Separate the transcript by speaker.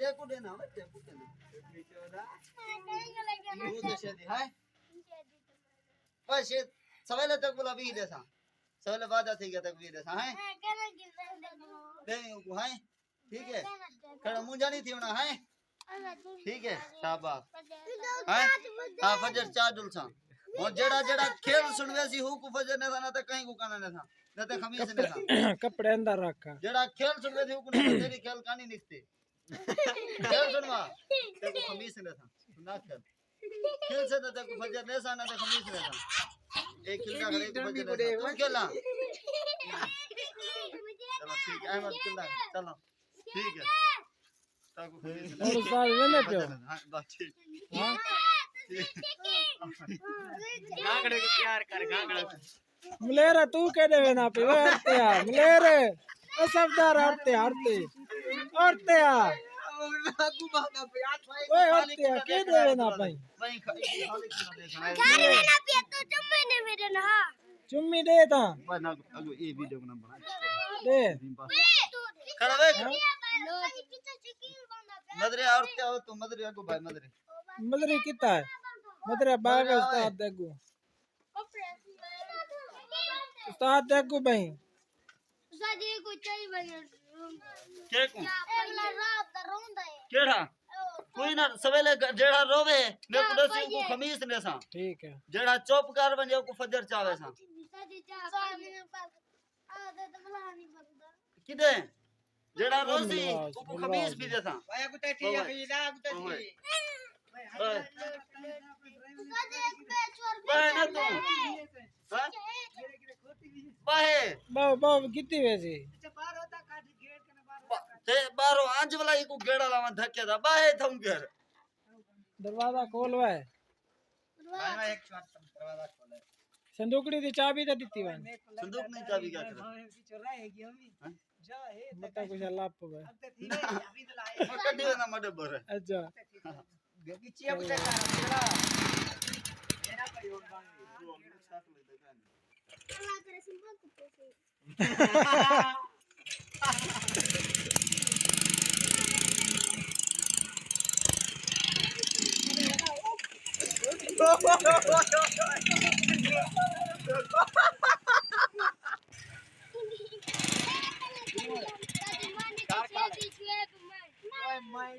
Speaker 1: टेकू देना है टेकू देना यू दशे दी है बस ये सवेले तक बोला भी देसा सवेले बाद थी गया तक भी देसा है दे को है ठीक है खड़ा मुंजा नहीं थी होना है ठीक है शाबाश है हां फजर चार दुलसा और जेड़ा जेड़ा खेल सुनवे सी हु को फजर ने ना तो कहीं को काना ने था न तो खमीस ने था
Speaker 2: कपड़े अंदर रखा
Speaker 1: जेड़ा खेल सुनवे सी हु को तेरी खेल कहानी निकते खेल सुनवा ते को खमीस ने था ना खेल से न तो फजर ने सा ना तो खमीस ने था एक खेल का खड़े को फजर ने तू खेला चलो ठीक है अहमद खेलना चलो ठीक है ताको खमीस ने
Speaker 2: और साल में पे
Speaker 1: हां बस ठीक
Speaker 2: हां
Speaker 3: गागड़े को प्यार कर गागड़ा
Speaker 2: मलेरा तू कह देवे ना पे हरते आ मलेरे ओ सबदार हरते हरते हरते आ
Speaker 3: लागू मांगा पे हाथ भाई
Speaker 2: ओए हरते आ के देवे ना भाई
Speaker 1: भाई खाली खाना देखना
Speaker 4: घर में ना पिए तो चुम्मे ने मेरे ना
Speaker 2: चुम्मी दे ता
Speaker 1: भाई ना अगो ये वीडियो को नंबर
Speaker 2: दे
Speaker 1: खड़ा वे मदरे और क्या हो तू मदरे अगो भाई मदरे
Speaker 2: मदरी किता है मदरे बाग उस्ताद देखो उस्ताद देखो भाई
Speaker 4: उस्ताद ये कोई चाहिए भाई
Speaker 1: के को
Speaker 4: अगला रात दा रोंदा है
Speaker 1: केड़ा कोई ना सवेले जेड़ा रोवे ने को दसी को खमीस ने सा
Speaker 2: ठीक है
Speaker 1: जेड़ा चुप कर बने को फजर चावे सा
Speaker 4: सादी चाहे आदत बनानी बंदा
Speaker 1: किदे जेड़ा रोसी को खमीस भी दे सा
Speaker 3: भाई को टेटी या भी ना को टेटी
Speaker 4: उस्ताद एक पे छोड़
Speaker 1: बाहे ना तू हां बाहे
Speaker 2: बाव बाव कितनी वैसे
Speaker 1: ते बारो आंज वाला को गेड़ा लावा धक्के दा बाहे थम घर
Speaker 2: दरवाजा खोलवा है
Speaker 3: भाई एक शॉट दरवाजा खोले
Speaker 2: संदूकड़ी दी चाबी तो दीती वन
Speaker 1: संदूक नहीं चाबी क्या करे
Speaker 3: जा है
Speaker 2: मता कुछ अल्लाह पे
Speaker 3: अब तो ठीक है अभी तो लाए
Speaker 1: कड्डी ना मडे बर
Speaker 2: अच्छा
Speaker 3: बेबी चिया बुझा का मेरा मेरा प्रयोग बांगे
Speaker 4: अल्लाह करे सिंपल को पैसे
Speaker 3: मैं